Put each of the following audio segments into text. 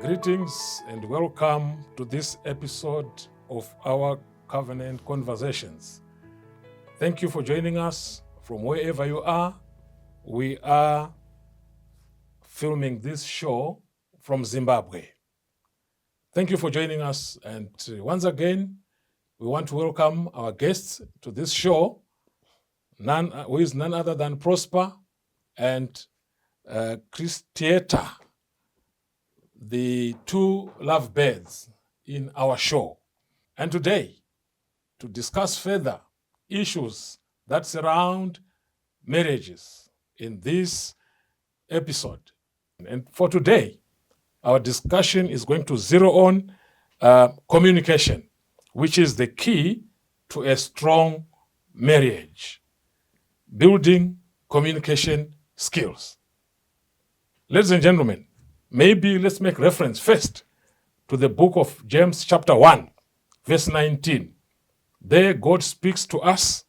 Greetings and welcome to this episode of our Covenant Conversations. Thank you for joining us from wherever you are. We are filming this show from Zimbabwe. Thank you for joining us. And once again, we want to welcome our guests to this show, who is none other than Prosper and Christieta, the two lovebirds in our show. And today, to discuss further issues that surround marriages in this episode. And for today, our discussion is going to zero on communication, which is the key to a strong marriage. Building communication skills. Ladies and gentlemen, maybe let's make reference first to the book of James chapter 1, verse 19. There God speaks to us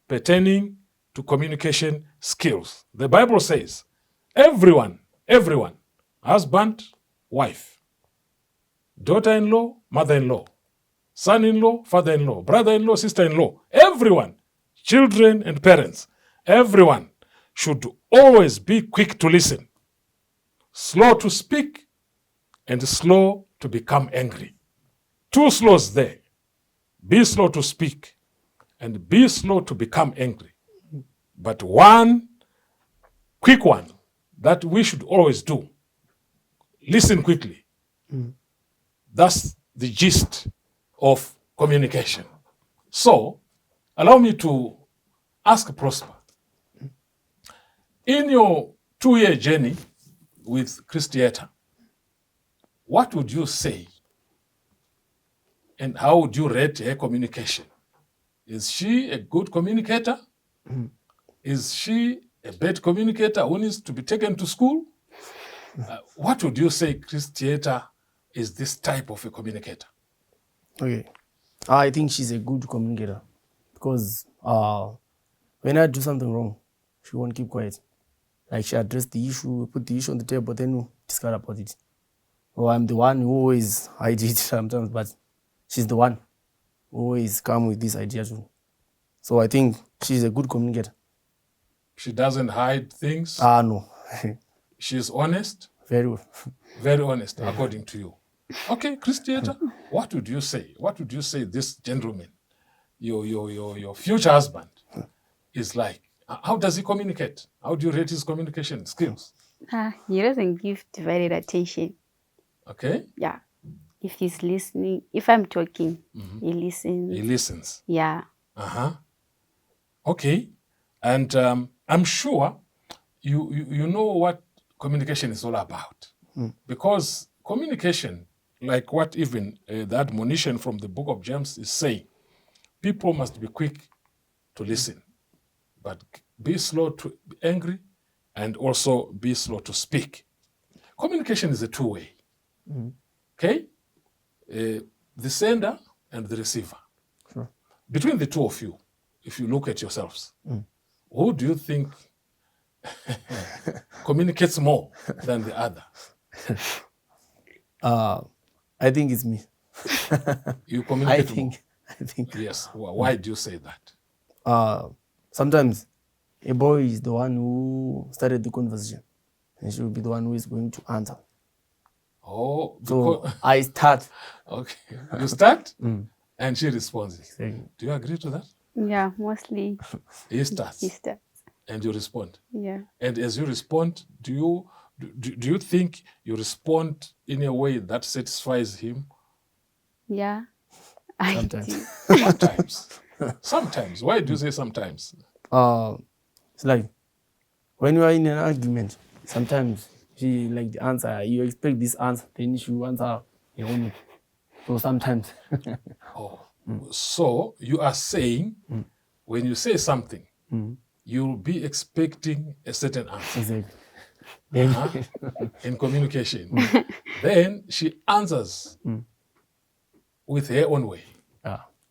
pertaining to communication skills. The Bible says, everyone, husband, wife, daughter-in-law, mother-in-law, son-in-law, father-in-law, brother-in-law, sister-in-law, everyone, children and parents, everyone should always be quick to listen, slow to speak, and slow to become angry. Two slows there. Be slow to speak and be slow to become angry. But one quick one that we should always do, listen quickly. That's the gist of communication. So, allow me to ask Prosper, in your 2-year journey with Christieta, what would you say and how would you rate her communication? Is she a good communicator? Is she a bad communicator who needs to be taken to school? What would you say Christieta is this type of a communicator? Okay. I think she's a good communicator because when I do something wrong, she won't keep quiet. Like she addressed the issue, put the issue on the table, then we discuss about it. Or I'm the one who always hides it sometimes, but she's the one who always come with this idea too. So I think she's a good communicator. She doesn't hide things? No. She's honest? Very well. Very honest, according to you. Okay, Christieta, what would you say? What would you say this gentleman, your future husband, is like? How does he communicate? How do you rate his communication skills? He doesn't give divided attention. Okay. Yeah. If he's listening, if I'm talking, he listens. He listens. Yeah. Okay. And I'm sure you know what communication is all about. Because communication, like what even the admonition from the book of James is saying, people must be quick to listen, but be slow to be angry and also be slow to speak. Communication is a two-way. Okay? The sender and the receiver. Sure. Between the two of you, if you look at yourselves, who do you think communicates more than the other? I think it's me. You communicate I think. Yes. Why do you say that? Sometimes a boy is the one who started the conversation, and she will be the one who is going to answer. Oh, So I start. okay. You start and she responds. Exactly. Do you agree to that? Yeah, mostly He starts he starts. and you respond. Yeah. And as you respond, do you think you respond in a way that satisfies him? Yeah. I Sometimes. do. Sometimes. Sometimes. Why do you say sometimes? It's like when you are in an argument, sometimes she like the answer, you expect this answer, then she will answer your own way. So sometimes. So you are saying when you say something, you'll be expecting a certain answer. Exactly. In communication. Then she answers with her own way.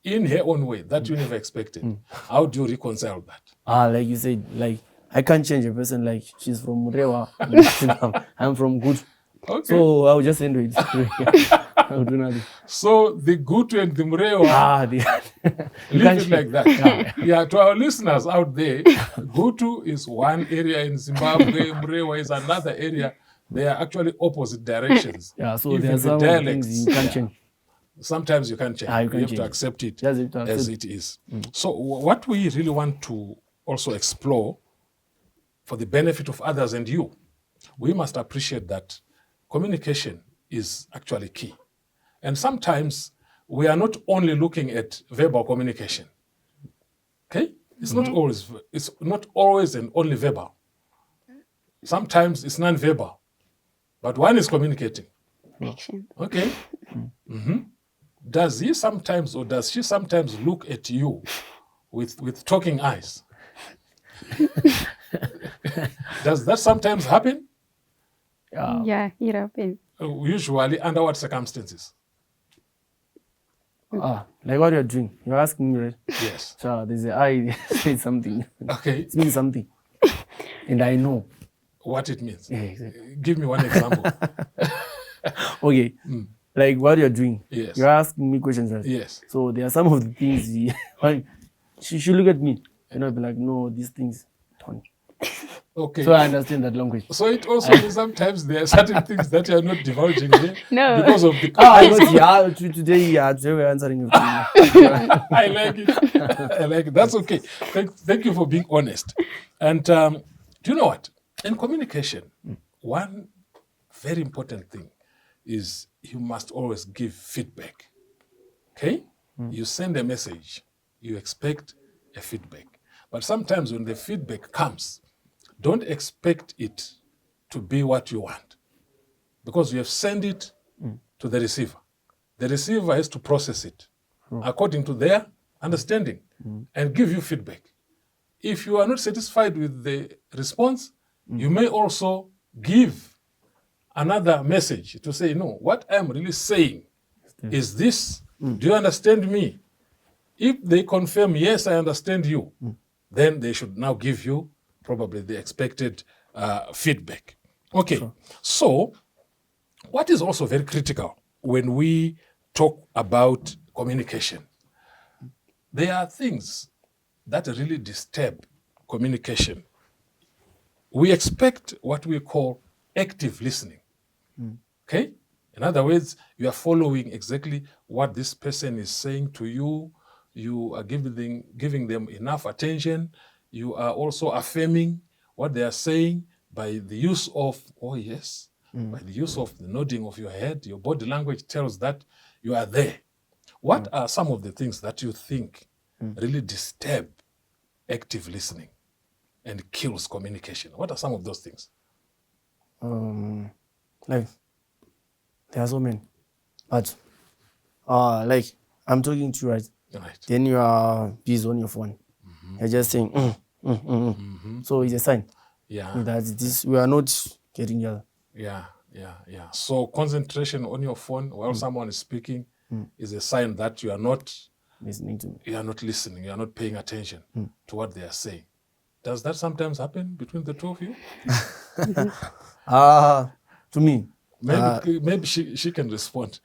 In her own way that you never expected. How do you reconcile that? Like you said, like I can't change a person. Like she's from Murewa, I'm from Good. Okay. So I'll just end it. I'll do nothing. So the Gutu and the Mrewa, You leave can't it share. like that. Yeah, to our listeners out there, Gutu is one area in Zimbabwe, Mrewa is another area. They are actually opposite directions. Yeah, so Even there are the some dialects, things you can't yeah. change. Sometimes you can't change. You You can't have change to it. accept it Just have to as accept. it is. So what we really want to also explore for the benefit of others and you, we must appreciate that communication is actually key. And sometimes we are not only looking at verbal communication. Okay? It's not always and only verbal. Sometimes it's non-verbal. But one is communicating. Action. Okay? Does he sometimes or does she sometimes look at you with talking eyes? Does that sometimes happen? Yeah, it happens. Usually under what circumstances? Like what you're doing. You're asking me, right? Yes. So there's a I say something. Okay. It means something. And I know. What it means. Yeah, exactly. Give me one example. Okay. Like what you're doing. Yes. You're asking me questions, right? Yes. So there are some of the things she look at me and I'll be like, no, these things don't. Okay. So I understand that language. So it also means sometimes there are certain things that you are not divulging here No. because of the Today we're answering. I like it. I like it. That's okay. Thank you for being honest. And do you know what? In communication, one very important thing is you must always give feedback. Okay? You send a message, you expect a feedback. But sometimes when the feedback comes, don't expect it to be what you want because you have sent it to the receiver. The receiver has to process it according to their understanding and give you feedback. If you are not satisfied with the response, you may also give another message to say, no, what I'm really saying is this. Do you understand me? If they confirm, yes, I understand you, then they should now give you probably the expected feedback. Okay, so what is also very critical when we talk about communication? There are things that really disturb communication. We expect what we call active listening. Okay? In other words, you are following exactly what this person is saying to you. You are giving them enough attention. You are also affirming what they are saying by the use of, oh yes, by the use of the nodding of your head. Your body language tells that you are there. What are some of the things that you think really disturb active listening and kills communication? What are some of those things? Like there are so many. But like I'm talking to you, right? Right. Then you are busy on your phone. You're just saying So it's a sign Yeah. that this we are not getting together. Yeah. So concentration on your phone while someone is speaking is a sign that you are not Listening to me. you are not listening, you are not paying attention to what they are saying. Does that sometimes happen between the two of you? To me. Maybe she can respond.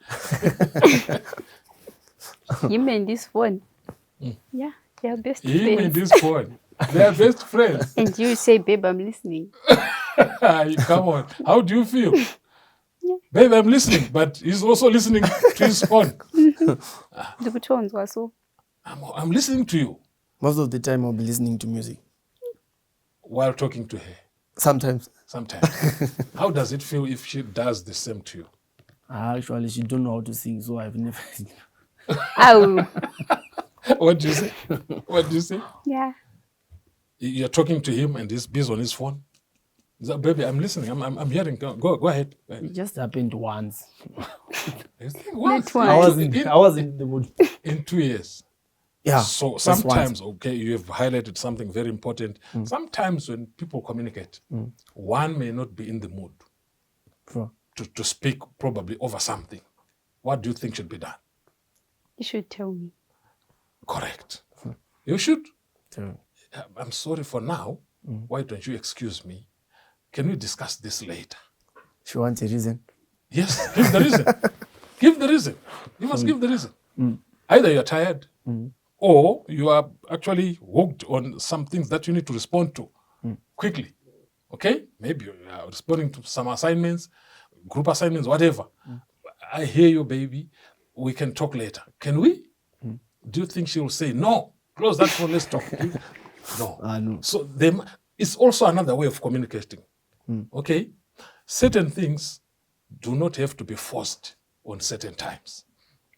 Him and this phone. Yeah, they are best Him friends. and this phone. They are best friends. And you say, babe, I'm listening. Come on. How do you feel? Babe, I'm listening, but he's also listening to his phone. I'm listening to you. Most of the time I'll be listening to music. While talking to her. Sometimes. How does it feel if she does the same to you? Actually, she don't know how to sing, so I've never. Oh. What do you say? Yeah. You're talking to him and he's busy on his phone? Baby, I'm listening. I'm hearing. Go ahead. It just happened once. Once. I wasn't in the mood. In 2 years. Yeah. So sometimes, okay, you have highlighted something very important. Sometimes when people communicate, one may not be in the mood to speak probably over something. What do you think should be done? You should tell me. Correct. You should. Tell me. I'm sorry for now. Why don't you excuse me? Can we discuss this later? She wants a reason. Yes, give the reason. Give the reason. You must give the reason. Either you're tired or you are actually hooked on some things that you need to respond to quickly. Okay? Maybe you are responding to some assignments, group assignments, whatever. I hear you, baby. We can talk later. Can we? Do you think she will say, no, close that phone, let's talk? No. No. So it's also another way of communicating. Okay? Certain things do not have to be forced on certain times.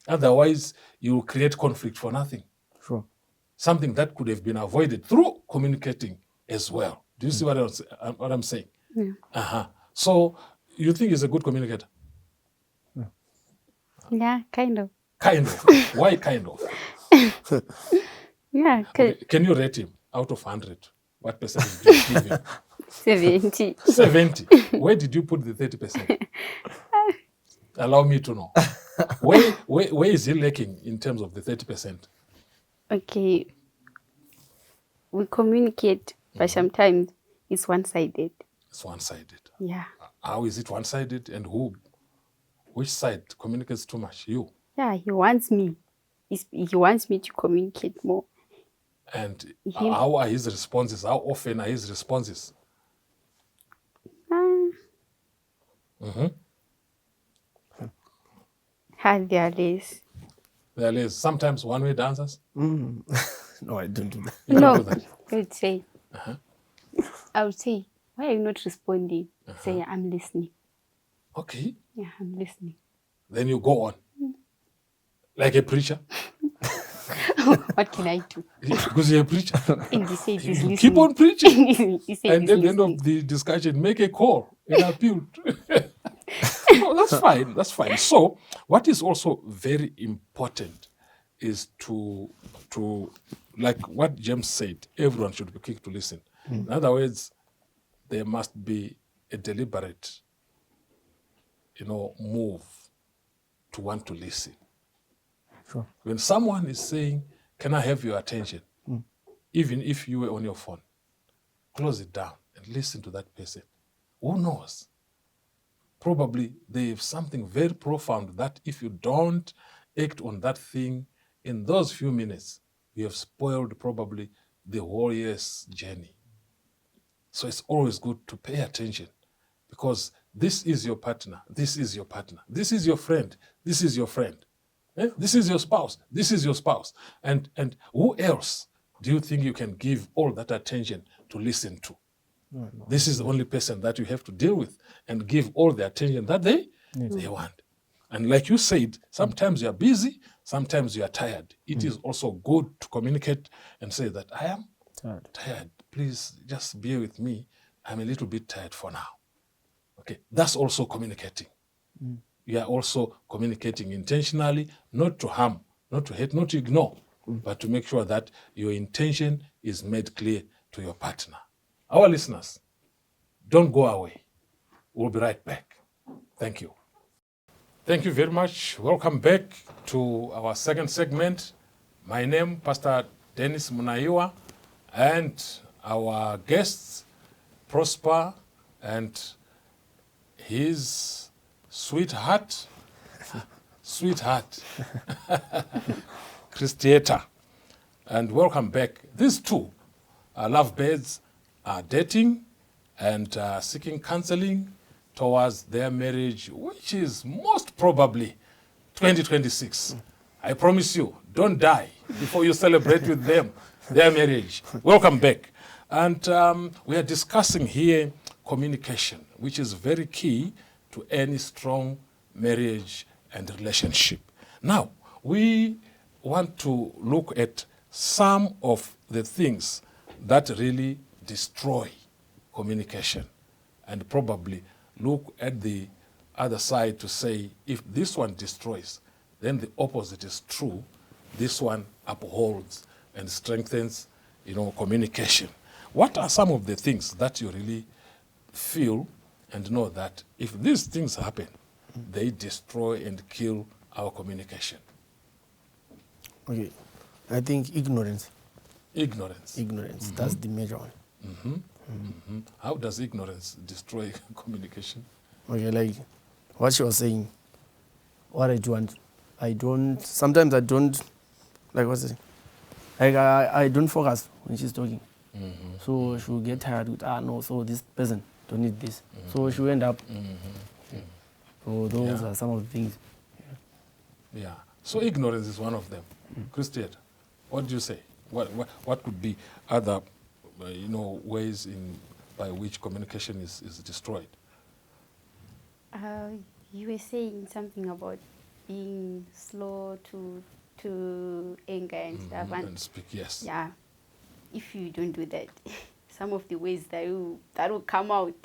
Otherwise, you will create conflict for nothing. Sure. Something that could have been avoided through communicating as well. Do you see what I'm saying? Yeah. So you think he's a good communicator? Yeah, kind of. Kind of. Why kind of? Yeah, Okay. Can you rate him out of 100? What percentage do you give him? 70. 70. Where did you put the 30%? Allow me to know. Where is he lacking in terms of the 30%? Okay. We communicate, but sometimes it's one-sided. It's one-sided. Yeah. How is it one-sided, and who? Which side communicates too much? You. Yeah, he wants me. He wants me to communicate more. And how are his responses? How often are his responses? They are less. There is sometimes one-way answers. No, I don't do that. You don't No, do that. I would say, why are you not responding? Say, I'm listening. Okay. Yeah, I'm listening. Then you go on. Like a preacher. What can I do? Yeah, because you're a preacher. And he said he's You listening. keep on preaching. He said And he's at the end listening. of the discussion, make a call, an appeal. No, that's fine. That's fine. So, what is also very important is to like what James said, everyone should be quick to listen. In other words, there must be a deliberate, move to want to listen. Sure. When someone is saying, can I have your attention? Even if you were on your phone, close it down and listen to that person. Who knows? Probably there's something very profound that if you don't act on that thing in those few minutes, you have spoiled probably the whole year's journey. So it's always good to pay attention, because this is your partner, this is your partner, this is your friend, this is your friend. This is your spouse, this is your spouse. And who else do you think you can give all that attention to listen to? No. This is the only person that you have to deal with and give all the attention that they want. And like you said, sometimes you are busy, sometimes you are tired. It is also good to communicate and say that I am tired. Please just bear with me. I'm a little bit tired for now. Okay, that's also communicating. You are also communicating intentionally, not to harm, not to hate, not to ignore, but to make sure that your intention is made clear to your partner. Our listeners, don't go away. We'll be right back. Thank you. Thank you very much. Welcome back to our second segment. My name, Pastor Dennis Munaiwa, and our guests, Prosper and his sweetheart, Christieta. And welcome back. These two lovebirds are dating and seeking counseling towards their marriage, which is most probably 2026. I promise you, don't die before you celebrate with them their marriage. Welcome back. And we are discussing here communication, which is very key to any strong marriage and relationship. Now, we want to look at some of the things that really destroy communication, and probably look at the other side to say, if this one destroys, then the opposite is true. This one upholds and strengthens, communication. What are some of the things that you really feel and know that if these things happen, they destroy and kill our communication? Okay, I think ignorance. Ignorance. Ignorance, that's the major one. How does ignorance destroy communication? Okay, like what she was saying, what I do want, sometimes I don't, like what's it? Like I don't focus when she's talking. Mm-hmm. So she will get tired with, no, so this person don't need this. So she will end up. So those are some of the things. Yeah. So ignorance is one of them. Christian, what do you say? What could be other, ways by which communication is destroyed? You were saying something about being slow to anger and stuff. And speak, yes. Yeah, if you don't do that, some of the ways that will come out,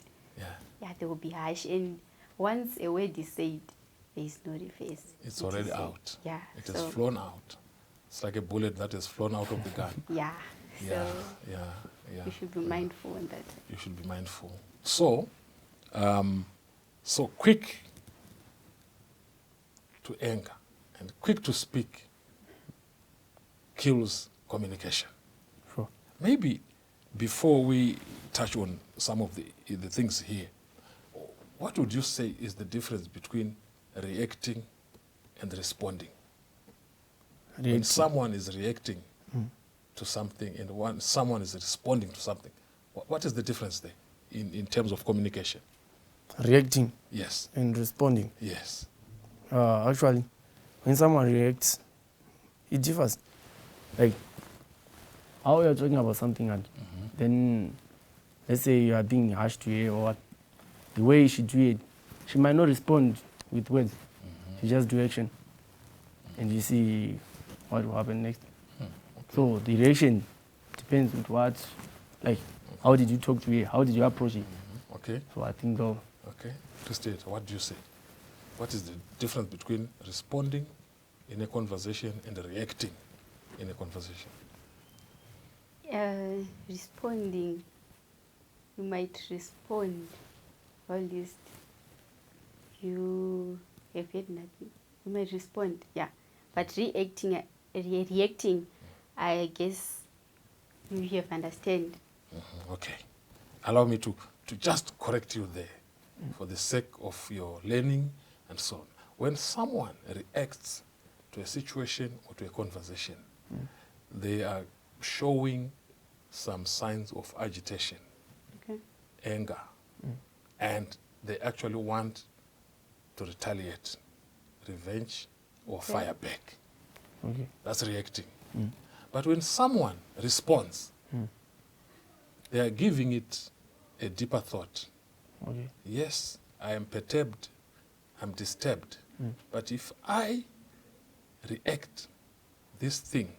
they will be harsh. And once a word is said, there is no reverse. It's already out. Yeah. It has flown out. It's like a bullet that has flown out of the gun. Yeah. Yeah. You should be mindful on that. You should be mindful. So, quick to anger and quick to speak kills communication. Sure. Maybe before we touch on some of the things here, what would you say is the difference between reacting and responding? When someone is reacting to something and someone is responding to something, what is the difference there in terms of communication? Reacting. Yes. And responding. Yes. Actually, when someone reacts, it differs. Like, how you're talking about something and then, let's say you are being harsh to her or what, the way she do it, she might not respond with words. She just do action. And you see what will happen next. Okay. So the reaction depends on what, like, how did you talk to her? How did you approach it? Okay. So I think though. Okay. Christine, what do you say? What is the difference between responding in a conversation and reacting in a conversation? Responding, you might respond, or at least you have heard nothing. You might respond, yeah. But reacting, I guess you have understand. Okay. Allow me to just correct you there for the sake of your learning and so on. When someone reacts to a situation or to a conversation, they are showing some signs of agitation, anger, and they actually want to retaliate, revenge, or fire back. Okay. That's reacting. But when someone responds, they are giving it a deeper thought. Okay. Yes, I am perturbed, I'm disturbed, but if I react, this thing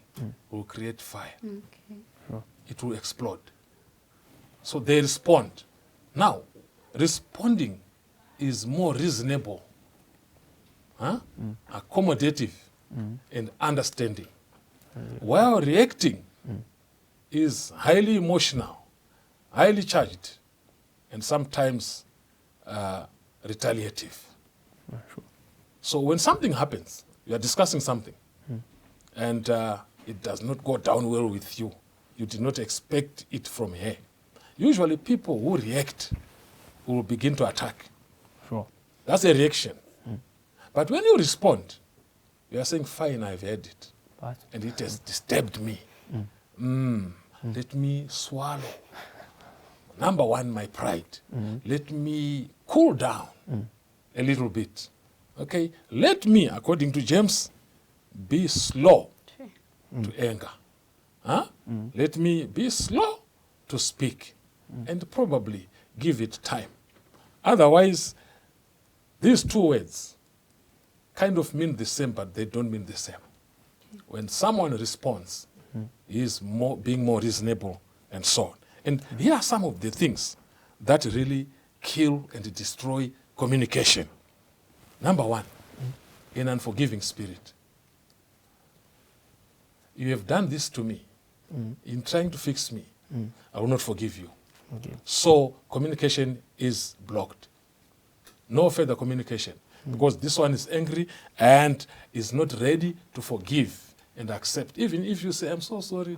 will create fire. Okay. Sure. It will explode. So they respond. Now, responding is more reasonable, accommodative, and understanding. While reacting is highly emotional, highly charged, and sometimes retaliative. Sure. So when something happens, you are discussing something, and it does not go down well with you, you did not expect it from her. Usually people who react will begin to attack. Sure. That's a reaction. But when you respond, you are saying, fine, I've heard it, But and it has disturbed me. Let me swallow. Number one, my pride. Let me cool down a little bit. Okay? Let me, according to James, be slow to anger. Let me be slow to speak and probably give it time. Otherwise, these two words kind of mean the same, but they don't mean the same. When someone responds, he is being more reasonable and so on. And here are some of the things that really kill and destroy communication. Number one, an unforgiving spirit. You have done this to me. In trying to fix me, I will not forgive you. okay. So communication is blocked. No further communication. Because this one is angry and is not ready to forgive and accept. Even if you say, I'm so sorry,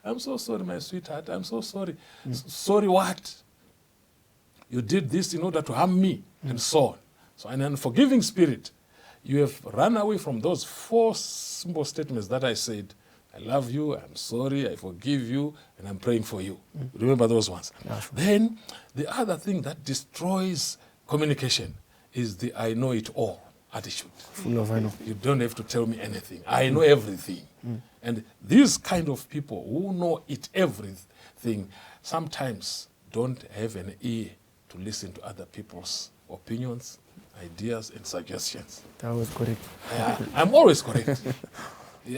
I'm so sorry, my sweetheart, I'm so sorry. Sorry what? You did this in order to harm me, and so on. So an unforgiving spirit, you have run away from those 4 simple statements that I said. I love you, I'm sorry, I forgive you, and I'm praying for you. Remember those ones. Yeah, sure. Then the other thing that destroys communication is the I know it all attitude. Full of I know. You don't have to tell me anything. I know everything. And these kind of people who know it everything sometimes don't have an ear to listen to other people's opinions, ideas, and suggestions. That was correct. I'm always correct.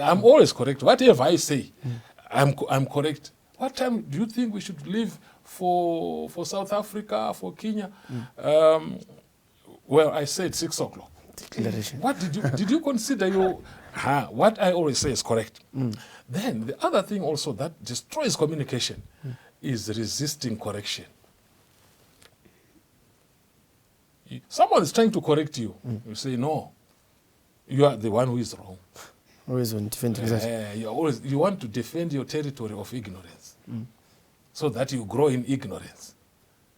I'm always correct. Whatever I say, I'm correct. What time do you think we should leave for South Africa, for Kenya? Well, I said 6 o'clock. Declaration. What did you consider your... what I always say is correct. Then the other thing also that destroys communication is resisting correction. Someone is trying to correct you. You say, no, you are the one who is wrong. Always on different results. You want to defend your territory of ignorance so that you grow in ignorance.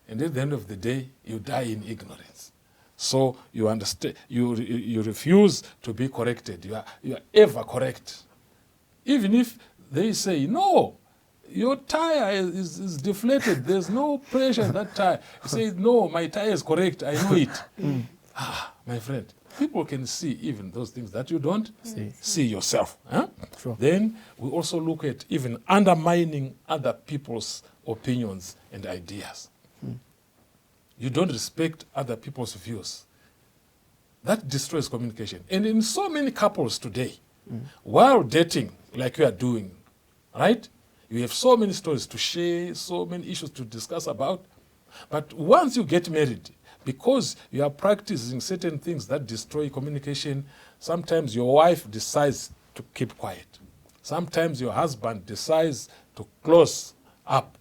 And at the end of the day, you die in ignorance. So you understand, you refuse to be corrected. You are ever correct. Even if they say, no, your tire is deflated. There's no pressure in that tire. You say, no, my tire is correct. I know it. My friend, people can see even those things that you don't see yourself. Huh? Sure. Then we also look at even undermining other people's opinions and ideas. You don't respect other people's views. That destroys communication. And in so many couples today, while dating, like you are doing, right? You have so many stories to share, so many issues to discuss about. But once you get married, because you are practicing certain things that destroy communication, sometimes your wife decides to keep quiet. Sometimes your husband decides to close up.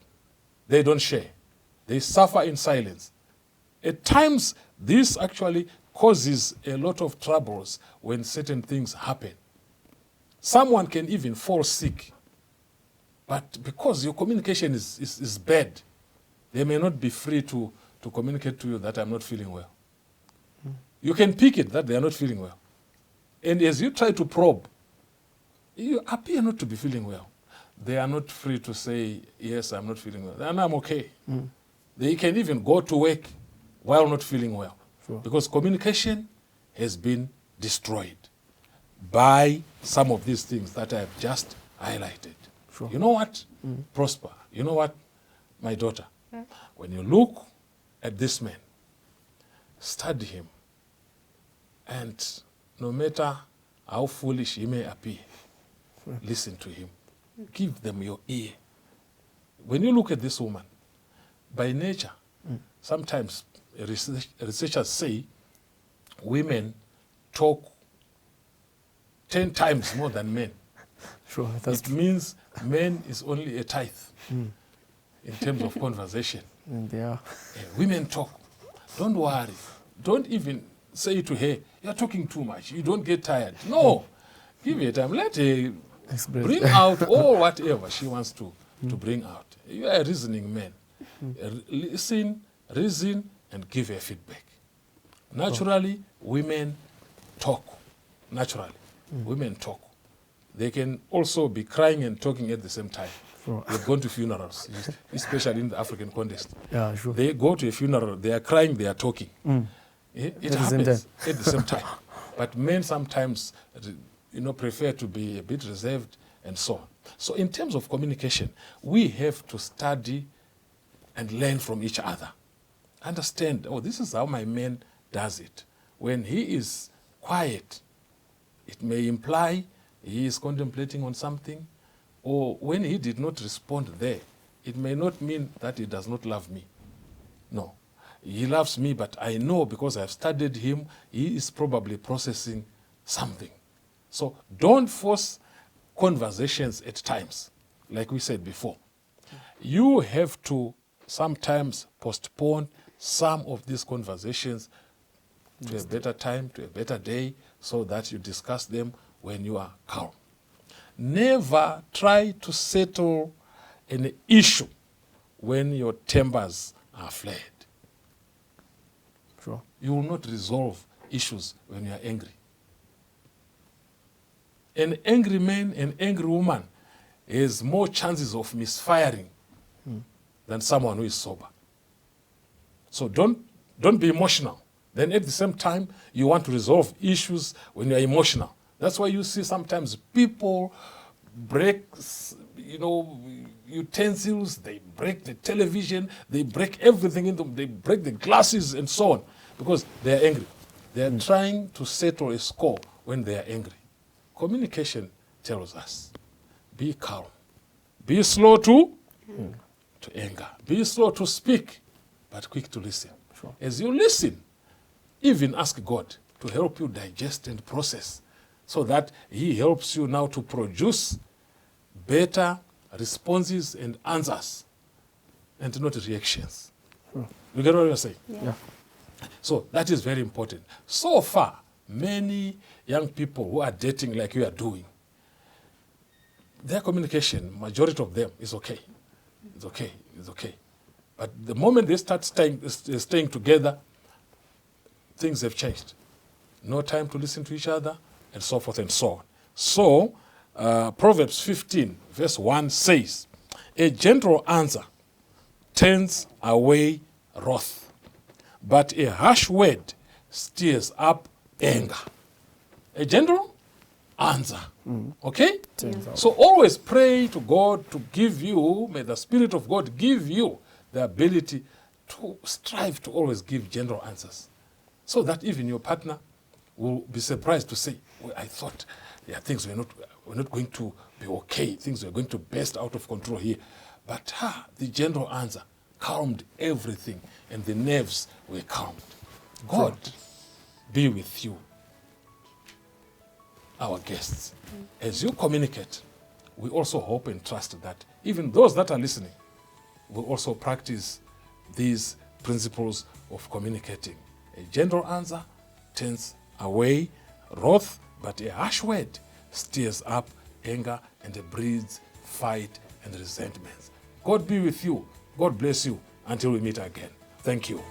They don't share. They suffer in silence. At times, this actually causes a lot of troubles when certain things happen. Someone can even fall sick. But because your communication is bad, they may not be free to communicate to you that I'm not feeling well. You can pick it that they are not feeling well. And as you try to probe, you appear not to be feeling well. They are not free to say, yes, I'm not feeling well, and I'm okay. They can even go to work while not feeling well. Sure. Because communication has been destroyed by some of these things that I have just highlighted. Sure. You know what, Prosper? You know what, my daughter? When you look at this man, study him, and no matter how foolish he may appear, listen to him. Give them your ear. When you look at this woman, by nature, sometimes researchers say women talk 10 times more than men. Sure, that's It means men is only a tithe in terms of conversation. and they are. Women talk. Don't worry. Don't even say to her, you're talking too much. You don't get tired. No. Give her time. Let her Express. bring out all whatever she wants to bring out. You are a reasoning man. Listen, reason, and give her feedback. Naturally, women talk. Naturally, women talk. They can also be crying and talking at the same time. Sure. They've gone to funerals, especially in the African context. Yeah, sure. They go to a funeral, they are crying, they are talking. It At the same happens at the same time. But men sometimes, prefer to be a bit reserved and so on. So in terms of communication, we have to study and learn from each other. Understand, this is how my man does it. When he is quiet, it may imply he is contemplating on something, or when he did not respond there, it may not mean that he does not love me. No, he loves me, but I know because I've studied him, he is probably processing something. So don't force conversations at times, like we said before. You have to sometimes postpone some of these conversations to a better time, to a better day, so that you discuss them when you are calm. Never try to settle an issue when your tempers are flared. Sure. You will not resolve issues when you are angry. An angry man, an angry woman has more chances of misfiring than someone who is sober. So don't be emotional. Then at the same time, you want to resolve issues when you're emotional. That's why you see sometimes people break, utensils, they break the television, they break everything in them, they break the glasses and so on, because they are angry. They are trying to settle a score when they are angry. Communication tells us, be calm, be slow to anger, be slow to speak, but quick to listen. Sure. As you listen, even ask God to help you digest and process, so that He helps you now to produce better responses and answers, and not reactions. Sure. You get what I'm saying? Yeah. So that is very important. So far, many young people who are dating like you are doing, their communication, majority of them, is okay. It's okay. It's okay. But the moment they start staying together, things have changed. No time to listen to each other, and so forth and so on. So, Proverbs 15, verse 1 says, a gentle answer turns away wrath, but a harsh word stirs up anger. A gentle answer. Okay? Turns out. So always pray to God to give you, may the Spirit of God give you the ability to strive to always give gentle answers, so that even your partner will be surprised to say, well, I thought things were not going to be okay. Things were going to burst out of control here. But the gentle answer calmed everything, and the nerves were calmed. God be with you, our guests. As you communicate, we also hope and trust that even those that are listening will also practice these principles of communicating. A gentle answer turns away wrath, but a harsh word stirs up anger and breeds fight and resentments. God be with you. God bless you until we meet again. Thank you.